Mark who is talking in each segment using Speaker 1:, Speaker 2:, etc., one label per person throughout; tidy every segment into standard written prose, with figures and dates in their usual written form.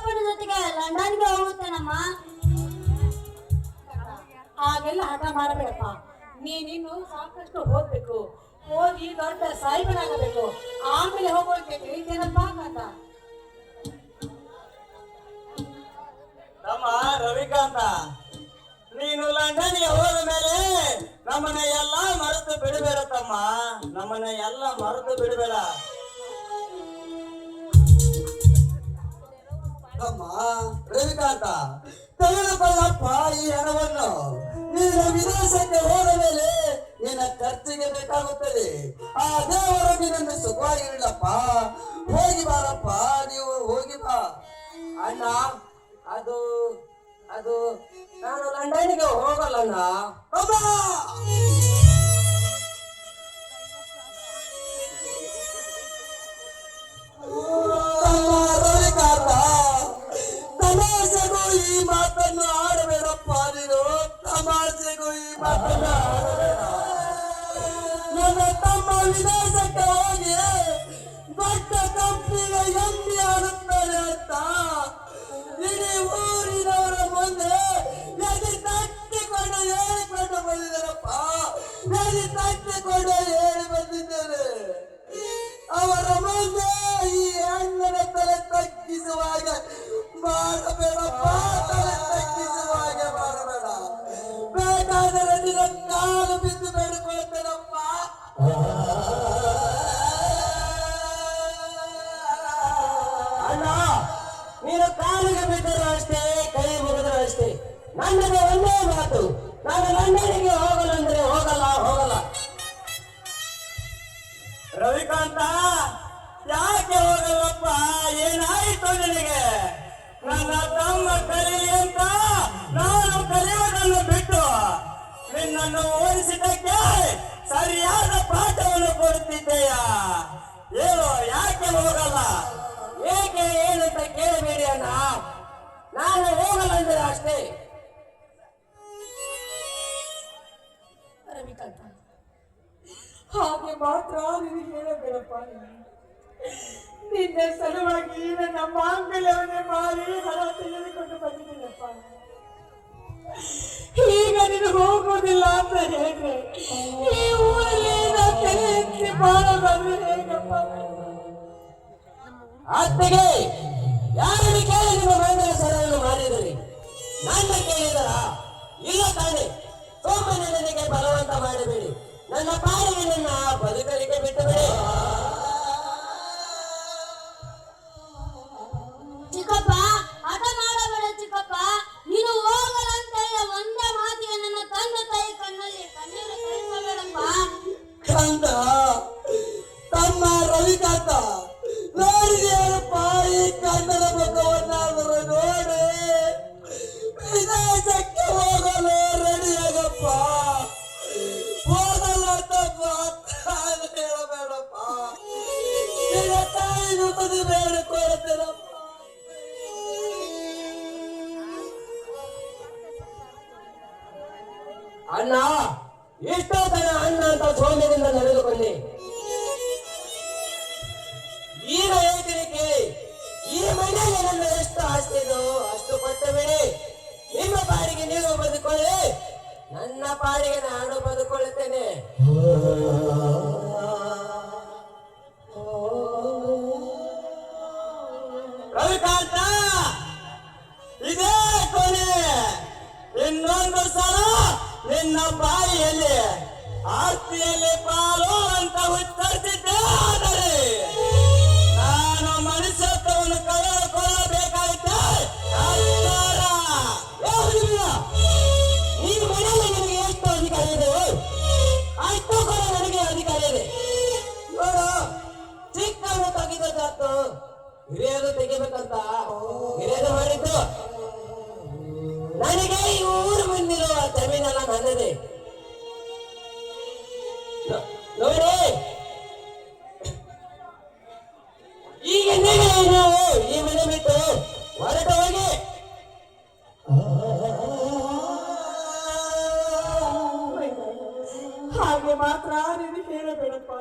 Speaker 1: ಚಿಕ್ಕಪ್ಪನ ಜೊತೆಗೆ ಲಂಡನ್ಗೆ ಹೋಗುತ್ತೇನಮ್ಮ.
Speaker 2: ಹಾಗೆಲ್ಲ ಹಠ ಮಾಡಬೇಡಪ್ಪ. ನೀನಿನ್ನು ಸಾಕಷ್ಟು ಓದ್ಬೇಕು, ಓದಿ ದೊಡ್ಡ ಸಾಹಿಬನಾಗಬೇಕು, ಆಮೇಲೆ ಹೋಗೋಕೆ ತಿಳಿತೇನಪ್ಪ ಕಾಂತ.
Speaker 3: ತಮ್ಮ ರವಿಕಾಂತ, ನೀನು ಲಂಡನ್ಗೆ ಹೋದ ಮೇಲೆ ನಮ್ಮನ್ನ ಎಲ್ಲ ಮರೆತು ಬಿಡಬೇಡ ತಮ್ಮ, ನಮ್ಮನ್ನ ಎಲ್ಲ ಮರೆತು ಬಿಡಬೇಡ ತಮ್ಮ. ರವಿಕಾಂತ, ತೆಗೆದುಕೊಳ್ಳಪ್ಪ ಈ ಹಣವನ್ನು. ನೀನು ವಿದೇಶಕ್ಕೆ ಹೋದ ಮೇಲೆ ನಿನ್ನ ಖರ್ಚಿಗೆ ಬೇಕಾಗುತ್ತದೆ. ಆ ದೇವರು ನಿನ್ನನ್ನು ಸುಖವಾಗಿರಲಪ್ಪ. ಹೋಗಿ ಬಾರಪ್ಪ, ನೀವು ಹೋಗಿ ಬಾ. ಅಣ್ಣ, ಅದು ಅದು ನಾನು ಲಂಡನ್ಗೆ ಹೋಗಲ್ಲಣ್ಣ. ರವಿಕಾಂತ, ತಮಾಷೆಗೂ ಈ ಮಾತನ್ನು ಆಡಬೇಡಪ್ಪ ನೀನು. ತಮಾಷೆಗೂ ಈ ಮಾತನ್ನು ಆಡಬೇಡ. ನನ್ನ ತಮ್ಮ ವಿದೇಶಕ್ಕೆ ಹೋಗಿ ದೊಡ್ಡ ಕಂಪನಿಗೆ ಎಂಡಿ ಆಗುತ್ತಾನೆ ಅಂತ ಇಡೀ ಊರಿನವರ ಮುಂದೆ ಎದೆ ತಟ್ಟಿಕೊಂಡು ಹೇಳಿಕೊಂಡು ಬಂದಿದ್ದಾರಪ್ಪ. ಎದೆ ತಟ್ಟಿಕೊಂಡು ಹೇಳಿ ಬಂದಿದ್ದೇನೆ. ಅವರ ಮುಂದೆ ಈ ಹೆಣ್ಣನ ತಲೆ ತಗ್ಗಿಸುವಾಗ ಮಾಡಬೇಡಪ್ಪ, ತಲೆ ತಗ್ಗಿಸುವಾಗ ಮಾಡಬೇಡ. ಬೇಕಾದರೆ ನಿನ್ನ ಕಾಲು ಬಿದ್ದು ಬೇಡಿಕೊಳ್ತೇನಪ್ಪ. ಅಣ್ಣ, ನೀನು ಕಾಲಿಗೆ ಬಿದ್ದರೂ ಅಷ್ಟೇ, ಕೈ ಮುಗಿದರೂ ಅಷ್ಟೇ, ನನ್ನದು ಒಂದೇ ಮಾತು, ನಾನು ಲಂಡನ್ಗೆ ಹೋಗಲ್ಲ ಅಂದ್ರೆ ಹೋಗಲ್ಲ, ಹೋಗಲ್ಲ. ರವಿಕಾಂತ, ಯಾಕೆ ಹೋಗಲ್ಲಪ್ಪ? ಏನಾಯಿತು ನಿನಗೆ? ನನ್ನ ತಮ್ಮ ಕಲಿ ಅಂತ ನಾನು ಕಲಿಯುವುದನ್ನು ಬಿಟ್ಟು ನಿನ್ನನ್ನು ಓದಿಸಿದ್ದಕ್ಕೆ ಸರಿಯಾದ ಪಾಠವನ್ನು ಕೊಡುತ್ತಿದ್ದೆಯ. ಏನು, ಯಾಕೆ ಹೋಗಲ್ಲ? ಏಕೆ ಏನಂತ ಕೇಳಬೇಡಿ ಅಣ್ಣ, ನಾನು ಹೋಗಲ್ಲ ಅಂದ್ರೆ ಅಷ್ಟೇ.
Speaker 2: ರವಿಕಾಂತ, ಹಾಗೆ ಮಾತ್ರ ನಿನಗೆ ಹೇಳಬೇಡಪ್ಪ. ನಿನ್ನ ಸಲುವಾಗಿ ನನ್ನ ಮಾಂಗಲ್ಯವನ್ನೇ ಮಾರಿ ಹಣ ತೆಗೆದುಕೊಂಡು ಬಂದಿದ್ದೀನಪ್ಪ. ಈಗ ನೀನು ಹೋಗುವುದಿಲ್ಲ ಅಂತ ಹೇಗೆ? ಈ ಊರಲ್ಲಿ ತಲೆ ಎತ್ತಿ ಬಾಳೋದಾದ್ರೆ ಹೇಗಪ್ಪ?
Speaker 3: ಅತ್ತಿಗೆ, ಯಾರನ್ನು ಕೇಳಿ ನಿಮ್ಮ ಮಂಗಲ ಸರವನ್ನು ಮಾಡಿದ್ರಿ? ನನ್ನ ಕೇಳಿದರ? ಇಲ್ಲ ತಾನೆ. ಸೋಮನೆ ನನಗೆ ಬಲವಂತ ಮಾಡಬೇಡಿ, ನನ್ನ ಪಾಲಿಗೆ ನನ್ನ ಬದುಕಲಿಕ್ಕೆ ಬಿಟ್ಟು ಬಿಡಿ.
Speaker 1: ಚಿಕ್ಕಪ್ಪ, ಹಠ ಮಾಡಬೇಡ ಚಿಕ್ಕಪ್ಪ. ನೀನು ಹೋಗಲ್ಲ ಅಂತ ಹೇಳಿ ಒಂದೇ ಮಾತಿಗೆ ನನ್ನ ತಂದೆ ತಾಯಿ ಕಣ್ಣಲ್ಲಿ ಕಣ್ಣೀರು ಸುರಿಸಬೇಡಪ್ಪ.
Speaker 3: ಕಂದ, ತಮ್ಮ ರವಿಕಾಂತ, ನೋಡಿದೇನಪ್ಪ ಈ ಕನ್ನಡ ಮುಖವನ್ನಾದರೂ ನೋಡಿ ವಿದೇಶಕ್ಕೆ ಹೋಗಲು ರೆಡಿಯಾಗಪ್ಪ. ಹೋಗಲ್ಲ ಅಂತ ಮಾತ್ರ ಹೇಳಬೇಡಪ್ಪ. ನಿನ್ನ ತಾಯಿಗೂ ತುದಿ ಬೇಡಿಕೊಳ್ಳುತ್ತೇನಪ್ಪ. ಅಣ್ಣ, ಇಷ್ಟೋ ತನ ಅಣ್ಣ ಅಂತ ಸೌಮ್ಯದಿಂದ ನಡೆದುಕೊಂಡೆ. ಈಗ ಹೇಳ್ತೀನಿ, ಈ ಮನೆಗೆ ನನ್ನ ಎಷ್ಟು ಆಸ್ತಿ ಇದೋ ಅಷ್ಟು ಕೊಟ್ಟು ಬಿಡಿ. ನಿಮ್ಮ ಪಾಡಿಗೆ ನೀವು ಬದುಕೊಳ್ಳಿ, ನನ್ನ ಪಾಡಿಗೆ ನಾನು ಬದುಕೊಳ್ಳುತ್ತೇನೆ. ರವಿಕಾಂತ, ಇದೇ ಕೊನೆ. ಇನ್ನೊಂದು ಸಲ ನಿನ್ನ ಬಾಯಿಯಲ್ಲಿ ಆಸ್ತಿಯಲ್ಲಿ ಪಾಲು ಅಂತ ಉತ್ತರಿಸಿದ್ದೆ ಆದರೆ ನಾನು ಮನುಷ್ಯತ್ವವನ್ನು ಕಳೆದುಕೊಳ್ಳಬೇಕಾಗುತ್ತೆ. ಈ ಮನೆಯಲ್ಲಿ ನಿನಗೆ ಎಷ್ಟು ಅಧಿಕಾರ ಇದೆ ಅಷ್ಟು ಕೂಡ ನನಗೆ ಅಧಿಕಾರ ಇದೆ. ನೋಡು, ಚಿಕ್ಕವನ್ನು ತೆಗೆದದ್ದು ಹಿರಿಯರು ತೆಗಿಬೇಕಂತ ಹಿರಿಯರು ಮಾಡಿದ್ದು. ನನಗೆ ಈ ಊರು ಮುಂದಿರುವ ಜಮೀನೆಲ್ಲ ನನ್ನದೇ. ನೋಡಿ, ಈಗ ನೀವು ಈ ಮನೆ ಬಿಟ್ಟು ಹೊರಟು ಹೋಗಿ.
Speaker 2: ಹಾಗೆ ಮಾತ್ರ ನೀನು ಹೇಳಬೇಡಪ್ಪ.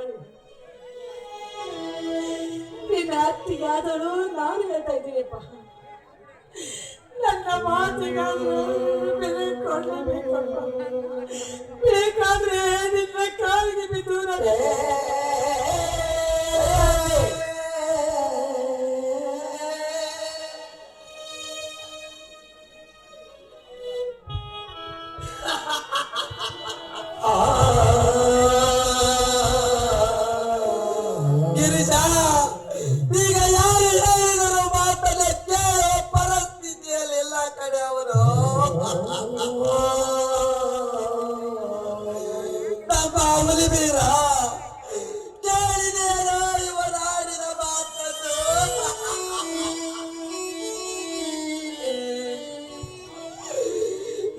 Speaker 2: ನಿನ್ನ ಅತ್ತಿಗಾದರೂ ನಾನು ಹೇಳ್ತಾ ಇದ್ದೀನಪ್ಪ. ಮಾತಿಗಾದ್ರೂ ಬೆಲೆ ಕೊಡಬೇಕಪ್ಪ. ಬೇಕಾದ್ರೆ ನಿನ್ನ ಕಾಲಿಗೆ ಬಿದ್ದು
Speaker 3: ಗಿರಿಜ, ಈಗ ಯಾರು ಹೇಳಿದರು ಮಾತನ್ನ ಕೇಳೋ ಪರಿಸ್ಥಿತಿಯಲ್ಲಿ ಎಲ್ಲ ಕಡೆ ಅವರು ನಮ್ಮ ಹುಲಿ ಬೀರ ಕೇಳಿದೇನೋ ಇವನಾಡಿದ ಮಾತನ್ನು.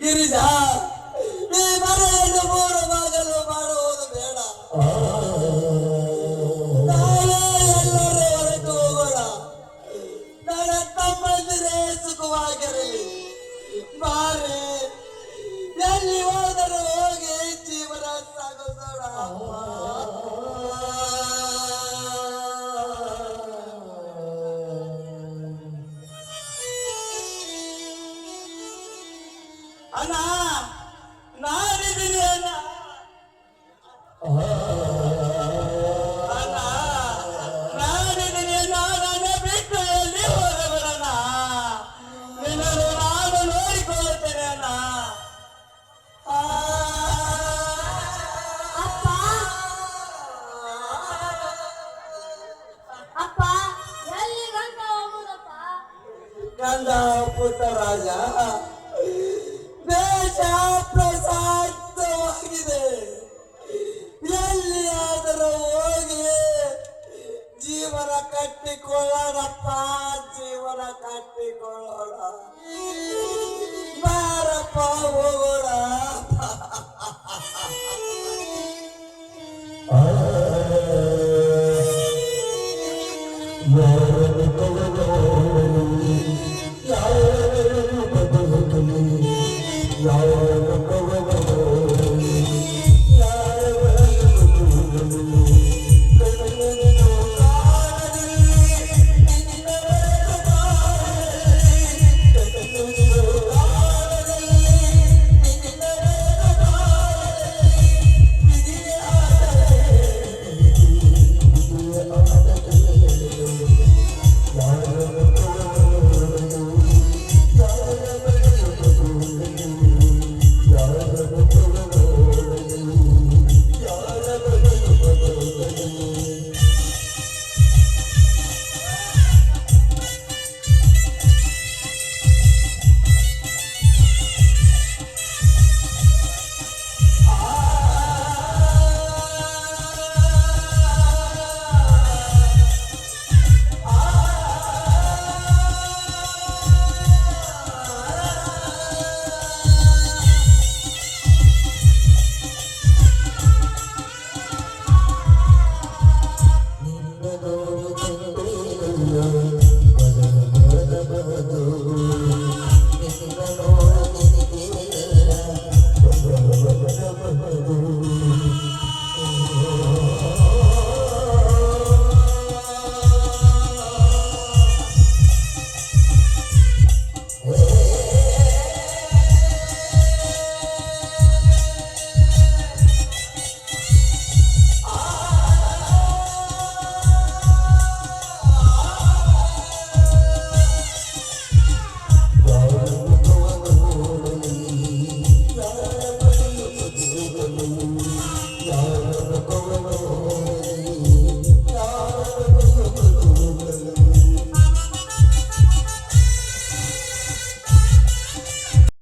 Speaker 3: ಗಿರಿಜ, ಈ ಮನೆಯನ್ನು ಮೂರು ಭಾಗಲು ಮಾಡುವುದು ಬೇಡ. ನಾವೇ ಎಲ್ಲರೂ ಹೊರಟು ಹೋಗೋಣ. ನನ್ನ ತಮ್ಮಂದಿರೇ ಸುಖವಾಗಿರಲಿ. ಬಾರಿ, ಎಲ್ಲಿ ಹೋದರೂ ಹೋಗಿ ಜೀವನ ಸಾಗಿಸೋಣ. ಅಣ್ಣ, ನಾನಿದ್ದೀನಿ ಅಣ್ಣ. ಅಣ್ಣ, ನಾನಿದ್ದೀನಿ ಅಣ್ಣ. ನನ್ನ ಬಿಟ್ಟು ಎಲ್ಲಿ ಹೋಗಬೇಡಣ್ಣ. ನಿನ್ನನ್ನು ನಾನು ನೋಡಿಕೊಳ್ಳುತ್ತೇನೆ ಅಣ್ಣ.
Speaker 1: ಅಪ್ಪ ಅಪ್ಪ ಎಲ್ಲಿಗಂತ ಹೋಗುದಪ್ಪ?
Speaker 3: ಕಂದ ಪುಟ್ಟರಾಜ, ದೇಶ ಪ್ರಶಾಂತವಾಗಿದೆ. ಎಲ್ಲಿಯಾದರೂ ಹೋಗಿ ಜೀವನ ಕಟ್ಟಿಕೊಳ್ಳೋಣಪ್ಪ, ಜೀವನ ಕಟ್ಟಿಕೊಳ್ಳೋಣ. ಬಾರಪ್ಪ ಹೋಗೋಣ.